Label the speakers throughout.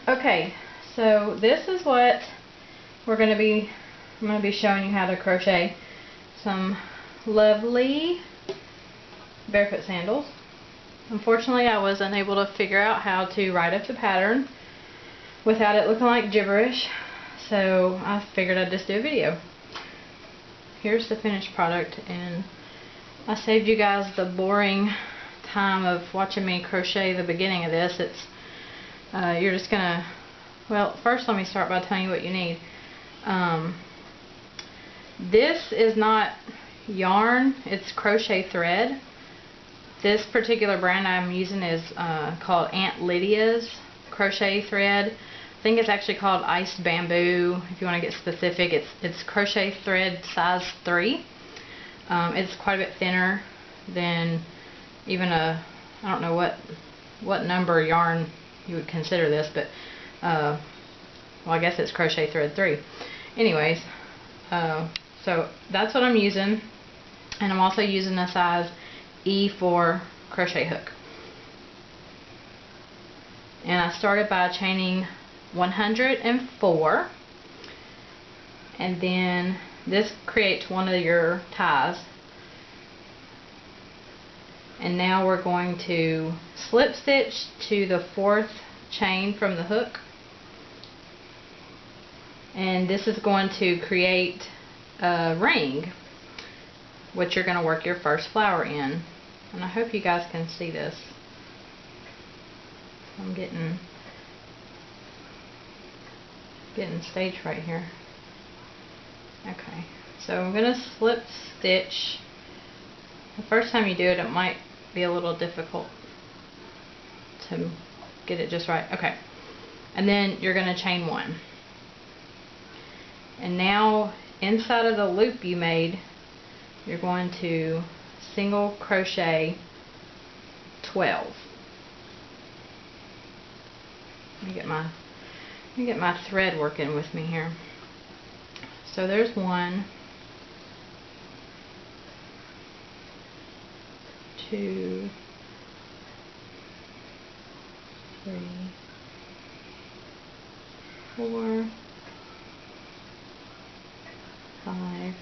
Speaker 1: Okay, so this is what I'm going to be showing you how to crochet some lovely barefoot sandals. Unfortunately, I was unable to figure out how to write up the pattern without it looking like gibberish, so I figured I'd just do a video. Here's the finished product, and I saved you guys the boring time of watching me crochet the beginning of this. You're just gonna, well, first let me start by telling you what you need. This is not yarn, it's crochet thread. This particular brand I'm using is called Aunt Lydia's crochet thread. I think it's actually called Iced Bamboo. If you want to get specific, it's crochet thread size 3. It's quite a bit thinner than even I don't know what number yarn you would consider this, but well, I guess it's crochet thread 3. Anyways, so that's what I'm using, and I'm also using a size E4 crochet hook. And I started by chaining 104, and then this creates one of your ties. And now we're going to slip stitch to the 4th chain from the hook, and this is going to create a ring which you're going to work your first flower in. And I hope you guys can see this. I'm getting stage right here. Okay, so I'm going to slip stitch. The first time you do it, it might be a little difficult to get it just right. Okay, and then you're going to chain 1. And now inside of the loop you made, you're going to single crochet 12. Let me get my thread working with me here. So there's 1, 2, 3, 4, 5,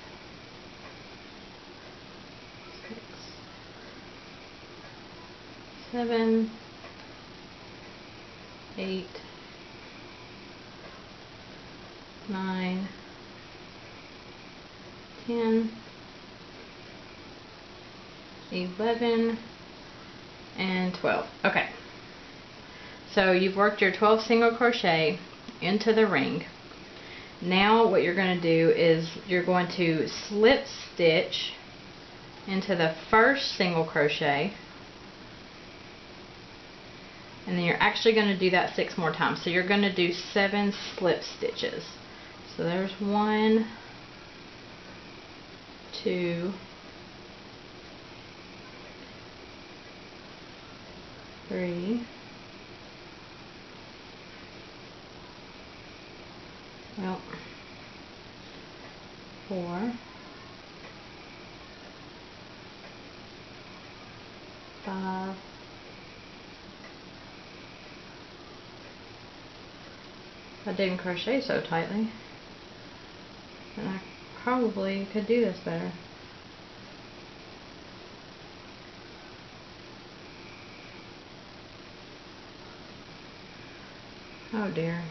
Speaker 1: 6, 7, 8, 9, 10, 11, and 12. Okay, so you've worked your 12 single crochet into the ring. Now what you're going to do is you're going to slip stitch into the first single crochet, and then you're actually going to do that 6 more times. So you're going to do 7 slip stitches. So there's 1, 2, 3, well, 4, 5, 'If I didn't crochet so tightly, then I probably could do this better. Oh dear.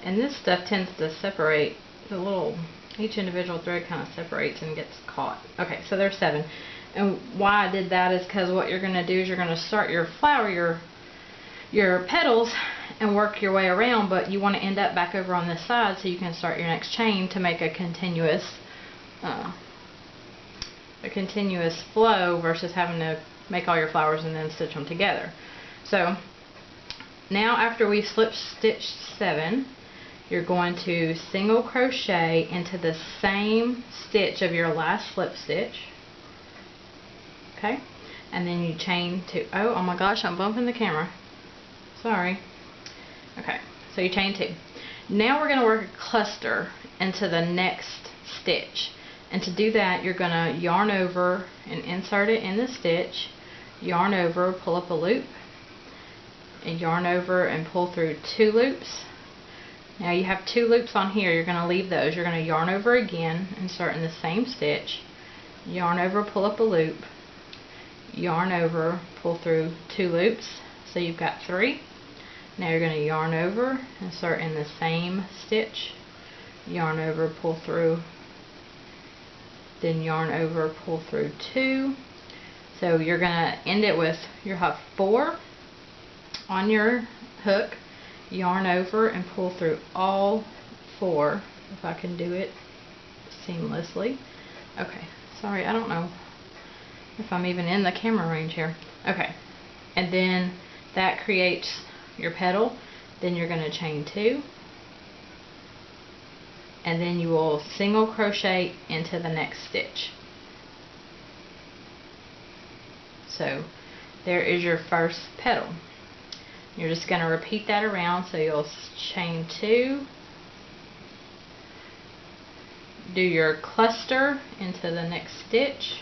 Speaker 1: And this stuff tends to separate each individual thread kind of separates and gets caught. Okay, so there's 7. And why I did that is because what you're going to do is you're going to start your flower, your petals, and work your way around, but you want to end up back over on this side so you can start your next chain to make a continuous flow versus having to make all your flowers and then stitch them together. So now after we've slip stitched 7, you're going to single crochet into the same stitch of your last slip stitch. Okay, and then you chain 2. Oh my gosh, I'm bumping the camera. Sorry. Okay, so you chain 2. Now we're going to work a cluster into the next stitch, And to do that, you're going to yarn over and insert it in the stitch, yarn over, pull up a loop, and yarn over and pull through 2 loops. Now you have 2 loops on here, you're going to leave those. You're going to yarn over again, insert in the same stitch, yarn over, pull up a loop, yarn over, pull through 2 loops. So you've got 3. Now you're going to yarn over, insert in the same stitch, yarn over, pull through, then yarn over, pull through 2. So you're going to end it with, you'll have 4 on your hook, yarn over and pull through all 4, if I can do it seamlessly. Okay, sorry, I don't know if I'm even in the camera range here. Okay, and then that creates your petal. Then you're going to chain 2, and then you will single crochet into the next stitch. So there is your first petal. You're just going to repeat that around, so you'll chain 2, do your cluster into the next stitch,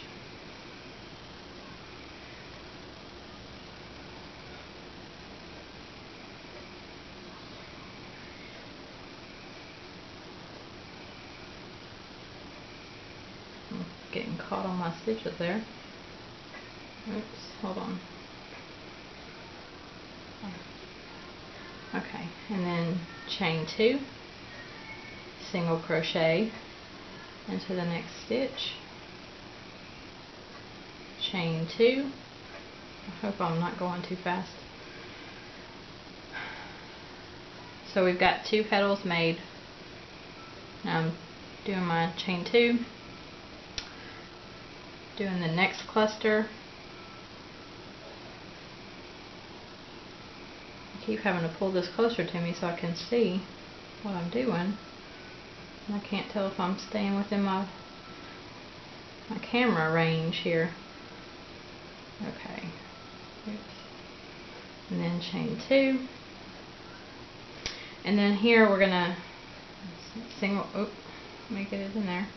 Speaker 1: I'm getting caught on my stitches there. Oops, hold on. Okay, and then chain 2, single crochet into the next stitch, chain 2. I hope I'm not going too fast. So we've got 2 petals made. Now I'm doing my chain 2, doing the next cluster. I keep having to pull this closer to me so I can see what I'm doing. And I can't tell if I'm staying within my camera range here. Okay. Oops. And then chain 2. And then here we're gonna single, make it in there.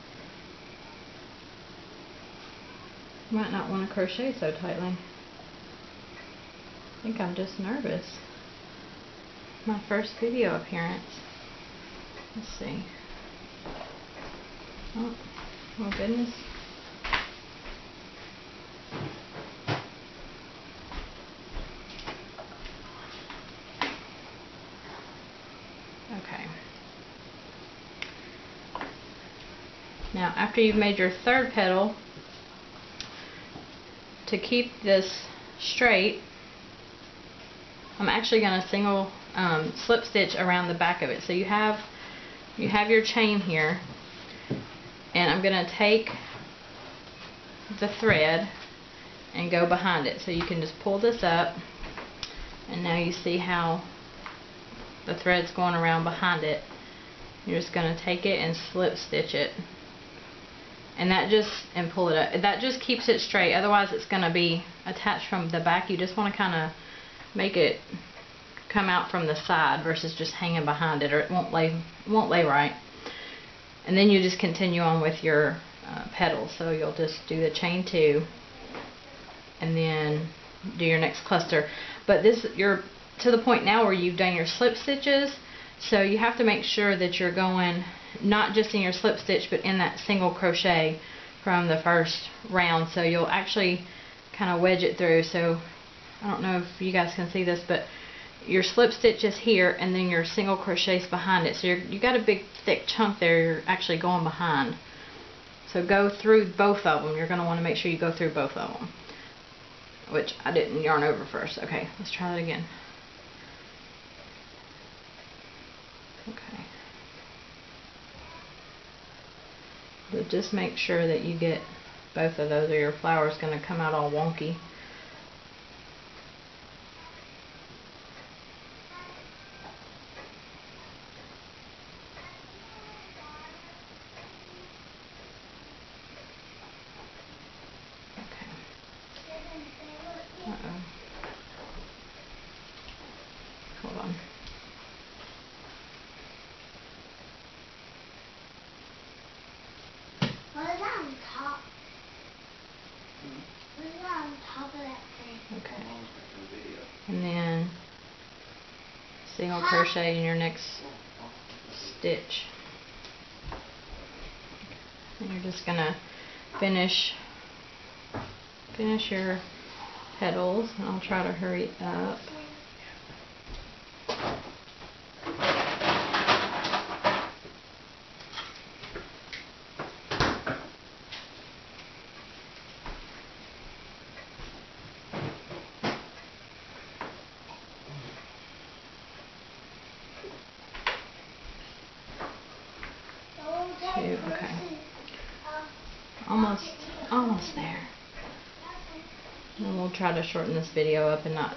Speaker 1: Might not want to crochet so tightly. I think I'm just nervous. My first video appearance. Let's see. Oh goodness. Okay. Now after you've made your 3rd petal, to keep this straight, I'm actually going to single slip stitch around the back of it. So you have your chain here, and I'm going to take the thread and go behind it. So you can just pull this up, and now you see how the thread's going around behind it. You're just going to take it and slip stitch it, and and pull it up. That just keeps it straight. Otherwise it's going to be attached from the back. You just want to kind of make it come out from the side versus just hanging behind it, or it won't lay right. And then you just continue on with your petals. So you'll just do the chain 2 and then do your next cluster. But you're to the point now where you've done your slip stitches, so you have to make sure that you're going not just in your slip stitch but in that single crochet from the first round. So you'll actually kind of wedge it through. So I don't know if you guys can see this, but your slip stitch is here, and then your single crochet is behind it. So you got a big thick chunk there you're actually going behind. So go through both of them. You're going to want to make sure you go through both of them, which I didn't yarn over first. Okay, let's try that again. Okay. But just make sure that you get both of those, or your flower is going to come out all wonky. Hold on.
Speaker 2: What is that?
Speaker 1: Okay. And then single crochet in your next stitch. And you're just gonna finish your petals, and I'll try to hurry up. Okay. Almost there. And we'll try to shorten this video up and I'm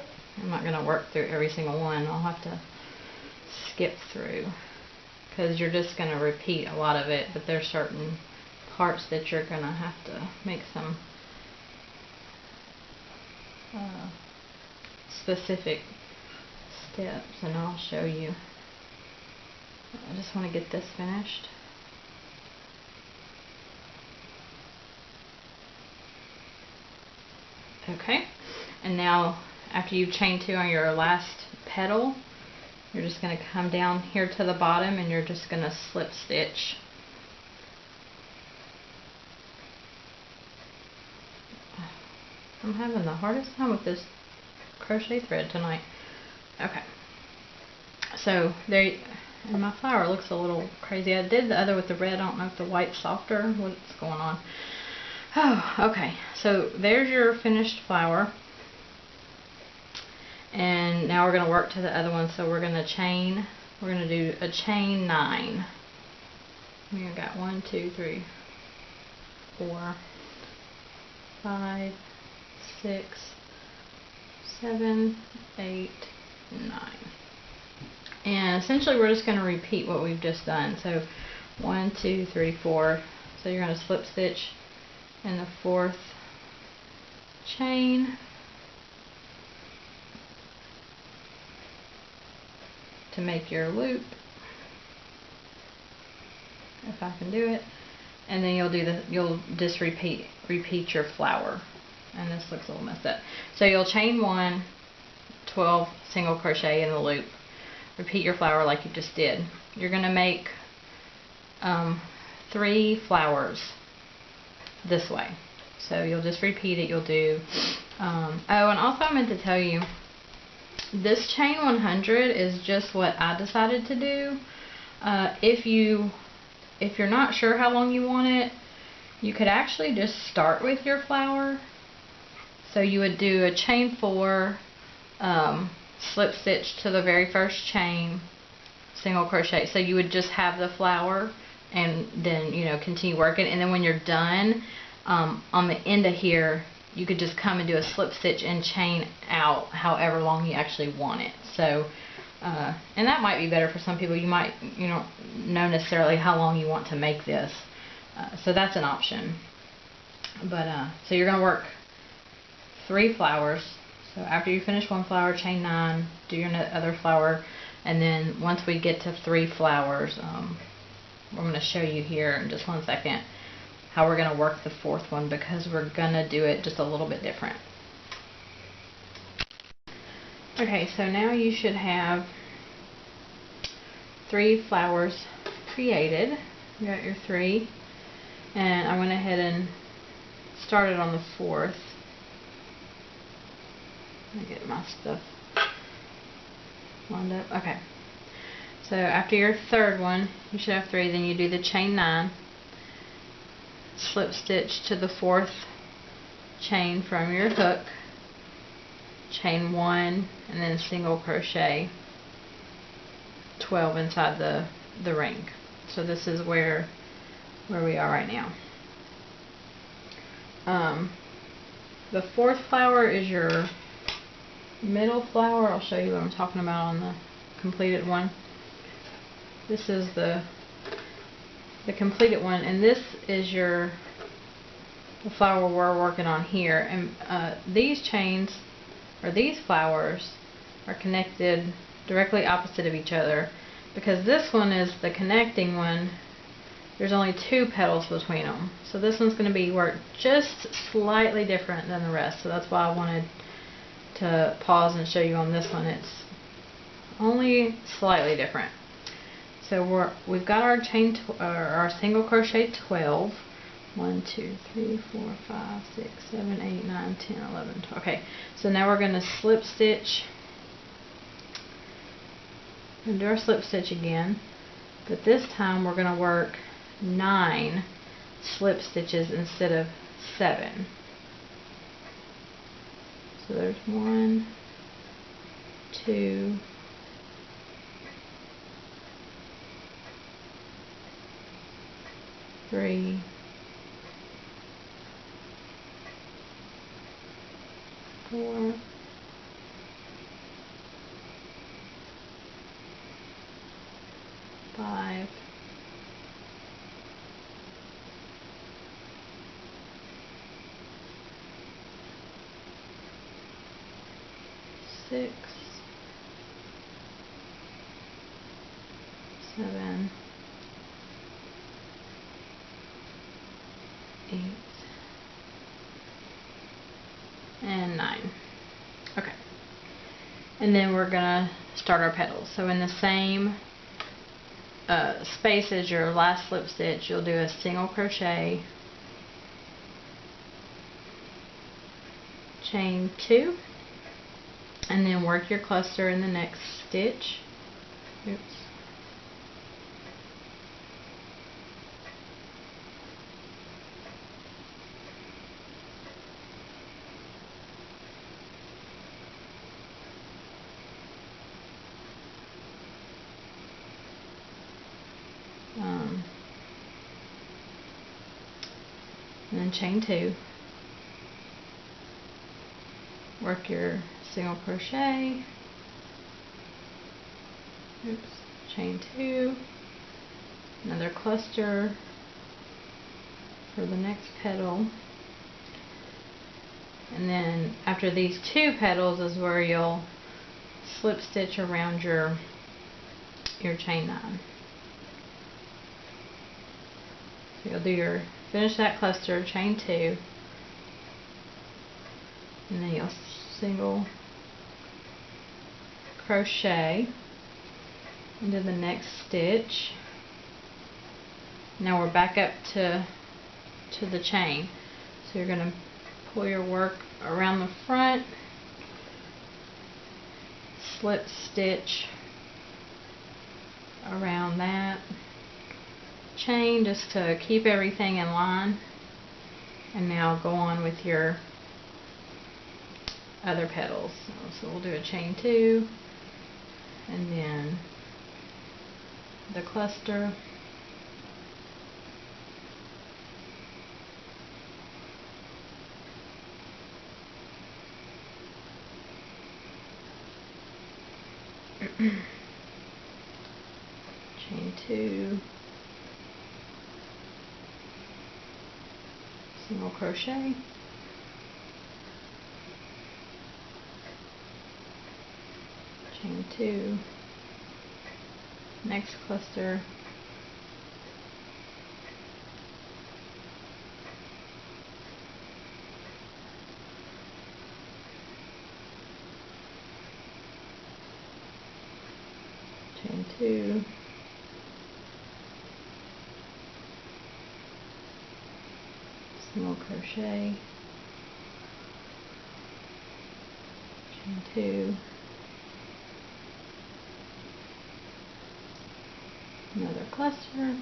Speaker 1: not going to work through every single one. I'll have to skip through because you're just going to repeat a lot of it, but there's certain parts that you're going to have to make some specific steps, and I'll show you. I just want to get this finished. Okay, and now after you've chained 2 on your last petal, you're just going to come down here to the bottom and you're just going to slip stitch. I'm having the hardest time with this crochet thread tonight. Okay, so there, and my flower looks a little crazy. I did the other with the red. I don't know if the white's softer. What's going on? Oh, okay, so there's your finished flower, and now we're going to work to the other one. So we're going to do a chain 9. We've got 1, 2, 3, 4, 5, 6, 7, 8, 9. And essentially we're just going to repeat what we've just done. So 1, 2, 3, 4. So you're going to slip stitch in the 4th chain to make your loop, if I can do it, and then you'll just repeat your flower. And this looks a little messed up. So you'll chain 1, 12 single crochet in the loop, repeat your flower like you just did. You're going to make 3 flowers this way. So you'll just repeat it. You'll do oh, and also I meant to tell you, this chain 100 is just what I decided to do. If you're not sure how long you want it, you could actually just start with your flower. So you would do a chain 4, slip stitch to the very first chain, single crochet. So you would just have the flower and then, you know, continue working, and then when you're done, on the end of here you could just come and do a slip stitch and chain out however long you actually want it. So and that might be better for some people. You might, you don't know necessarily how long you want to make this, so that's an option. But so you're going to work 3 flowers. So after you finish 1 flower, chain 9, do your other flower, and then once we get to 3 flowers, we're going to show you here in just 1 second how we're going to work the 4th one, because we're going to do it just a little bit different. Okay, so now you should have 3 flowers created. You got your 3, and I went ahead and started on the 4th. Let me get my stuff lined up. Okay, so after your 3rd one, you should have 3. Then you do the chain 9, slip stitch to the 4th chain from your hook, chain 1, and then single crochet 12 inside the ring. So this is where we are right now. The 4th flower is your middle flower. I'll show you what I'm talking about on the completed one. This is the completed one, and this is the flower we're working on here. And these chains, or these flowers, are connected directly opposite of each other, because this one is the connecting one, there's only 2 petals between them. So this one's going to be worked just slightly different than the rest. So that's why I wanted to pause and show you on this one. It's only slightly different. So we've got our our single crochet 12. 1, 2, 3, 4, 5, 6, 7, 8, 9, 10, 11, 12. Okay, so now we're going to slip stitch and do our slip stitch again, but this time we're going to work 9 slip stitches instead of 7. So there's 1, 2, 3, 4, 5, 6, 7, 8, and 9. Okay. And then we're gonna start our petals. So in the same space as your last slip stitch, you'll do a single crochet, chain 2, and then work your cluster in the next stitch. Oops. And then chain 2, work your single crochet, oops, chain 2, another cluster for the next petal, and then after these 2 petals is where you'll slip stitch around your chain 9. So you'll do your finish that cluster, chain 2, and then you'll single crochet into the next stitch. Now we're back up to the chain. So you're going to pull your work around the front, slip stitch around that chain just to keep everything in line, and now go on with your other petals. So we'll do a chain 2 and then the cluster, chain 2, single crochet, chain 2, next cluster, chain 2, single crochet, chain 2, another cluster,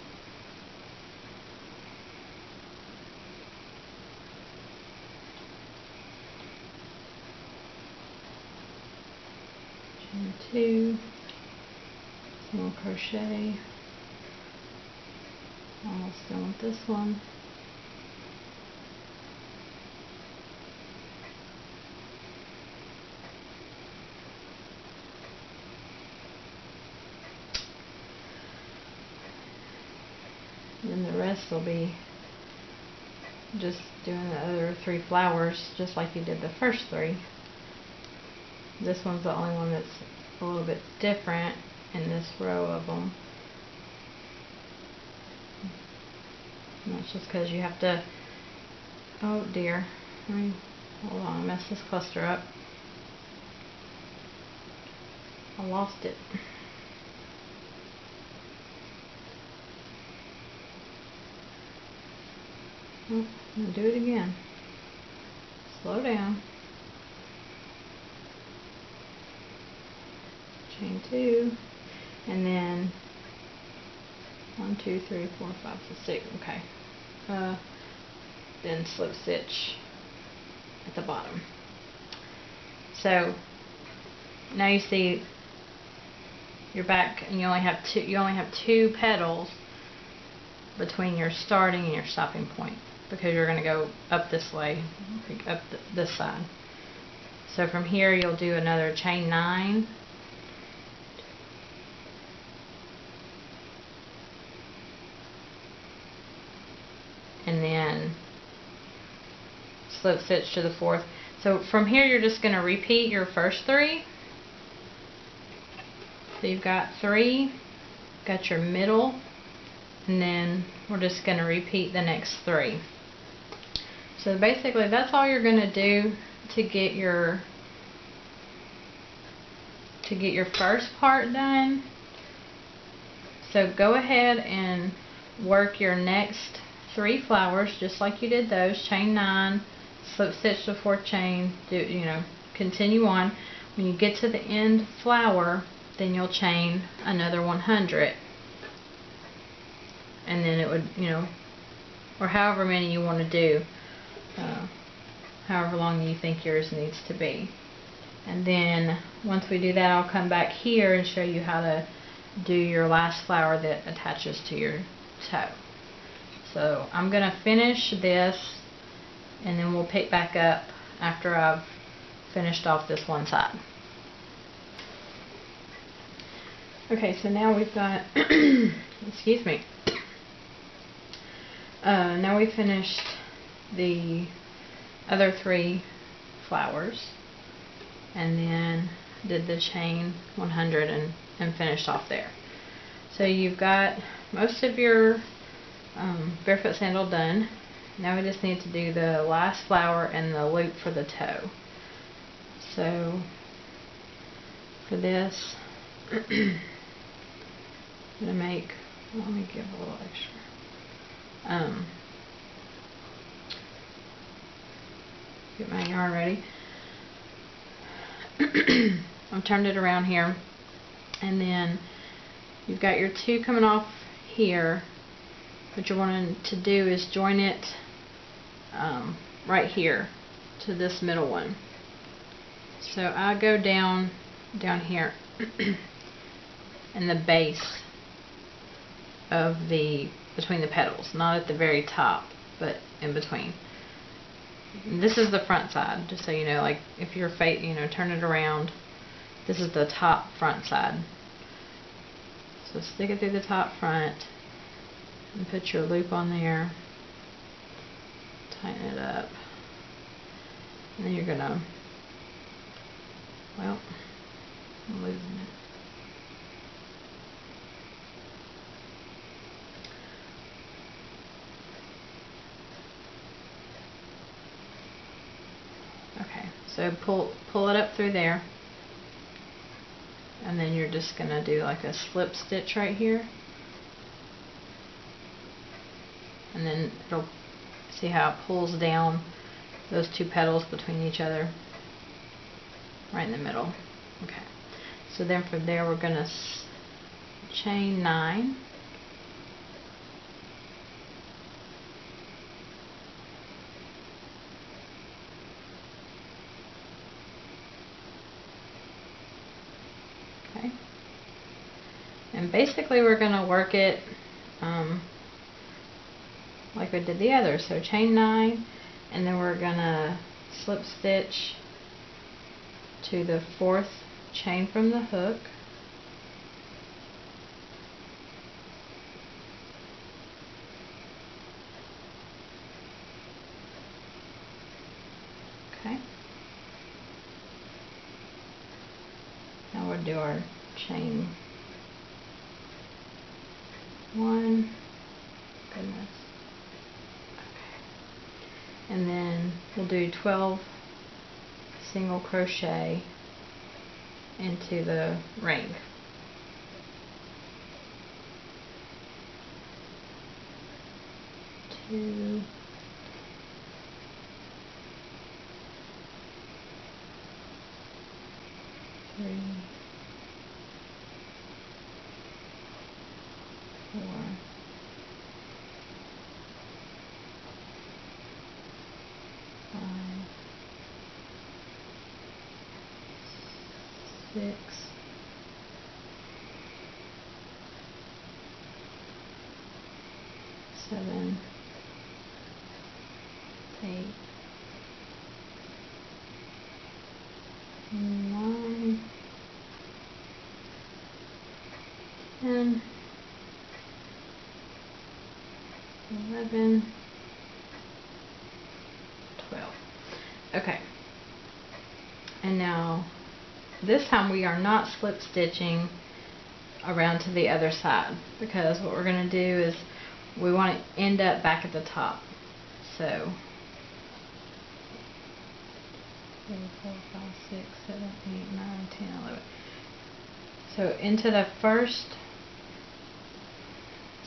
Speaker 1: chain 2, single crochet, almost done with this one, and the rest will be just doing the other 3 flowers just like you did the first 3. This one's the only one that's a little bit different in this row of them. And that's just because you have to, oh dear, let me, hold on, mess this cluster up. I lost it. Oh, I'm going to do it again. Slow down. Chain 2, and then 1, 2, 3, 4, 5, 6. Okay. Then slip stitch at the bottom. So now you see you're back, and you only have two petals between your starting and your stopping point, because you're going to go up this way, up this side. So from here you'll do another chain 9, and then slip stitch to the 4th. So from here you're just going to repeat your first 3. So you've got 3, got your middle, and then we're just going to repeat the next 3. So basically that's all you're going to do to get your first part done. So go ahead and work your next 3 flowers just like you did those. Chain 9, slip stitch the 4th chain, continue on. When you get to the end flower, then you'll chain another 100, and then it would, or however many you want to do, however long you think yours needs to be. And then once we do that, I'll come back here and show you how to do your last flower that attaches to your toe. So I'm going to finish this, and then we'll pick back up after I've finished off this one side. Okay, so now we've got, excuse me, now we finished the other 3 flowers, and then did the chain 100 and finished off there. So you've got most of your barefoot sandal done. Now we just need to do the last flower and the loop for the toe. So for this, I'm going to make, let me give a little extra. Get my yarn ready. I've turned it around here, and then you've got your 2 coming off here. What you're wanting to do is join it right here to this middle one. So I go down here in the base of between the petals, not at the very top, but in between. This is the front side, just so you know, like if you're turn it around, this is the top front side. So stick it through the top front and put your loop on there, tighten it up, and then you're gonna, well, I'm losing it. Okay, so pull it up through there, and then you're just gonna do like a slip stitch right here, and then it'll, see how it pulls down those 2 petals between each other right in the middle. Okay, so then from there we're gonna chain 9, okay, and basically we're gonna work it like we did the other. So chain 9, and then we're gonna slip stitch to the 4th chain from the hook, okay. Now we'll do our chain 1, goodness, and then we'll do 12 single crochet into the ring. Two, three, four, five, six, seven, 8, 9, 10, 11, 12. Okay. And now this time we are not slip stitching around to the other side, because what we're going to do is we want to end up back at the top. So 3, 4, 5, 6, 7, 8, 9, 10, 11. So into the first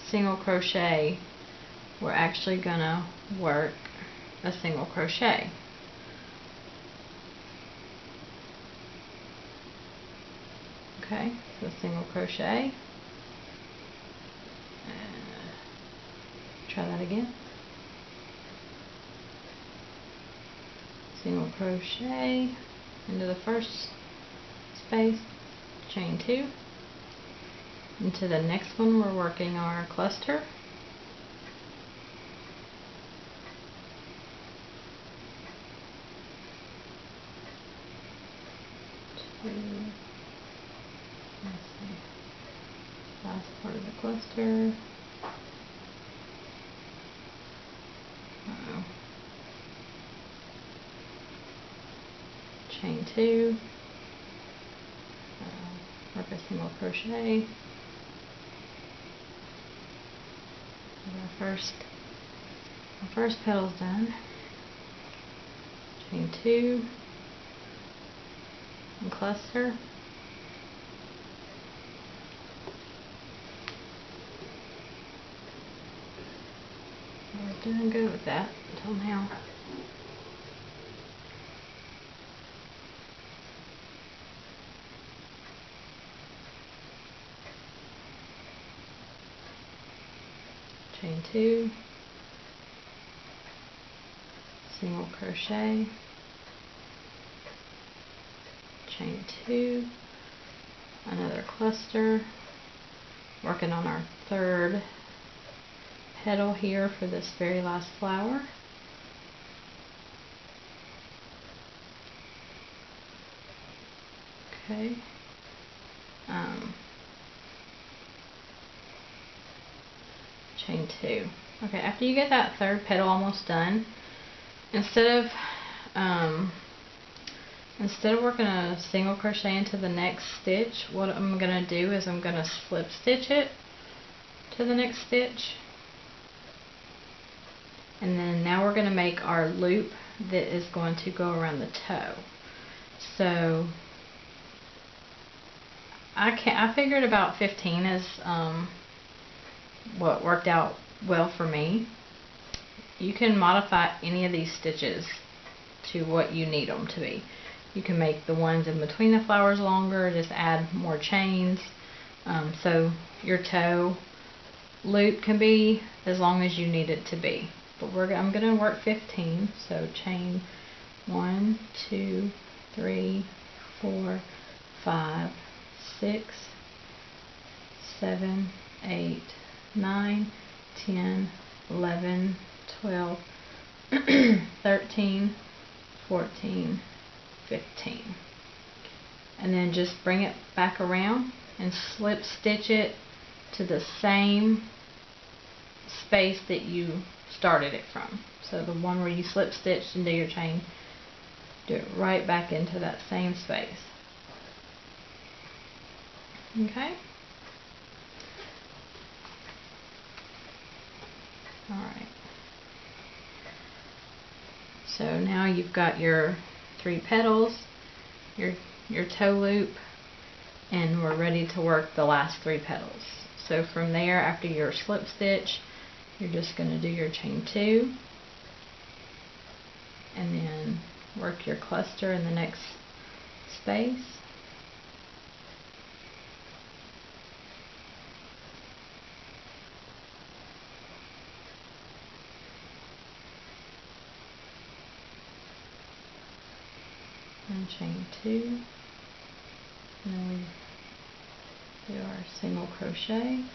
Speaker 1: single crochet, we're actually gonna work a single crochet. Okay, so single crochet. Try that again. Single crochet into the first space, chain 2. Into the next one we're working our cluster. Let's see, last part of the cluster. Chain 2, work a single crochet. Our first petal's done. Chain 2 and cluster. We're doing good with that until now. Chain 2, single crochet, chain 2, another cluster, working on our third petal here for this very last flower. Okay. Chain 2. Okay, after you get that third petal almost done, instead of working a single crochet into the next stitch, what I'm going to do is I'm going to slip stitch it to the next stitch, and then now we're going to make our loop that is going to go around the toe. So I figured about 15 is what worked out well for me. You can modify any of these stitches to what you need them to be. You can make the ones in between the flowers longer, just add more chains. So your toe loop can be as long as you need it to be. But I'm going to work 15. So chain 1, 2, 3, 4, 5, 6, 7, 8, 9, 10, 11, 12, 13, 14, 15. And then just bring it back around and slip stitch it to the same space that you started it from. So the one where you slip stitched into your chain, do it right back into that same space. Okay? Alright. So now you've got your 3 petals, your toe loop, and we're ready to work the last 3 petals. So from there, after your slip stitch, you're just going to do your chain 2 and then work your cluster in the next space. And chain 2, and then we do our single crochet,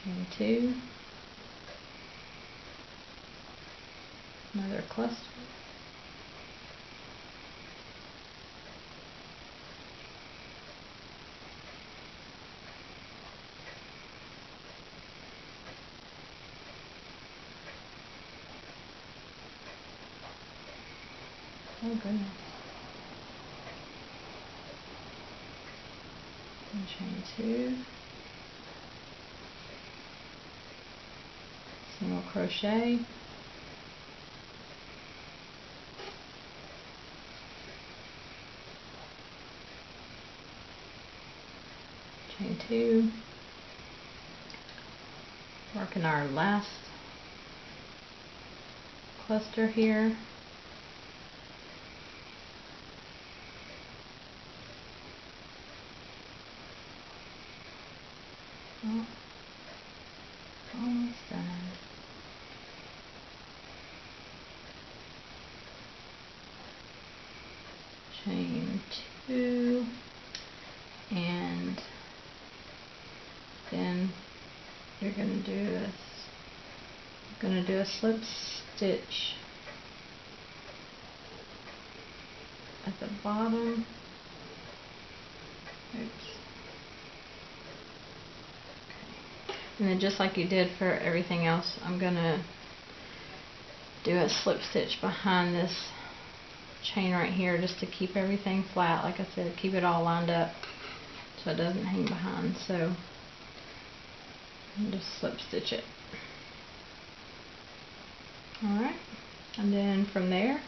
Speaker 1: chain 2, another cluster, oh goodness, and chain 2, single crochet, chain 2, working our last cluster here, oh, almost done, chain 2, and then you're going to do a slip stitch at the bottom. Oops. Okay. And then just like you did for everything else, I'm going to do a slip stitch behind this chain right here just to keep everything flat. Like I said, keep it all lined up so it doesn't hang behind. So just slip stitch it. Alright, and then from there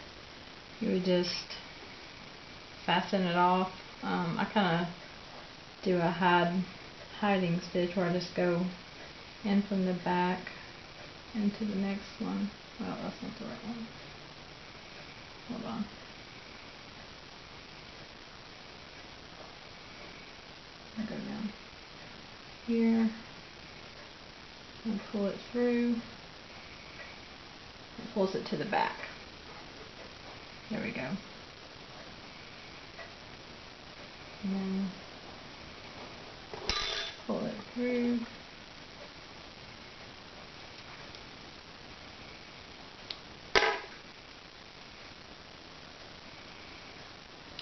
Speaker 1: you would just fasten it off. I kind of do a hiding stitch where I just go in from the back into the next one. Well, that's not the right one. Hold on. I go down here and pull it through. It pulls it to the back. There we go. And then pull it through.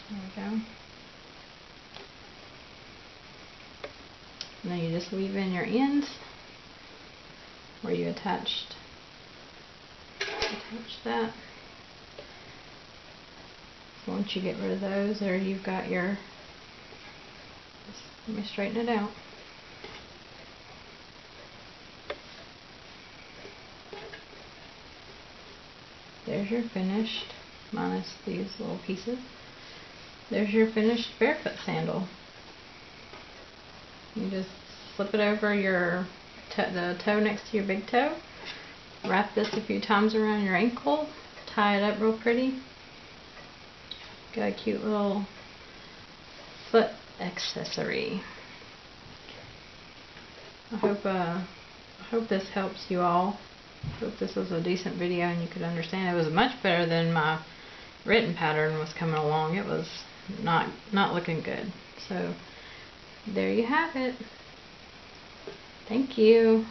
Speaker 1: There we go. And then you just weave in your ends where you attach that. So once you get rid of those, there you've got your, let me straighten it out. There's your finished, minus these little pieces. There's your finished barefoot sandal. You just slip it over the toe next to your big toe. Wrap this a few times around your ankle. Tie it up real pretty. Got a cute little foot accessory. I hope this helps you all. I hope this was a decent video and you could understand. It was much better than my written pattern was coming along. It was not looking good. So there you have it. Thank you.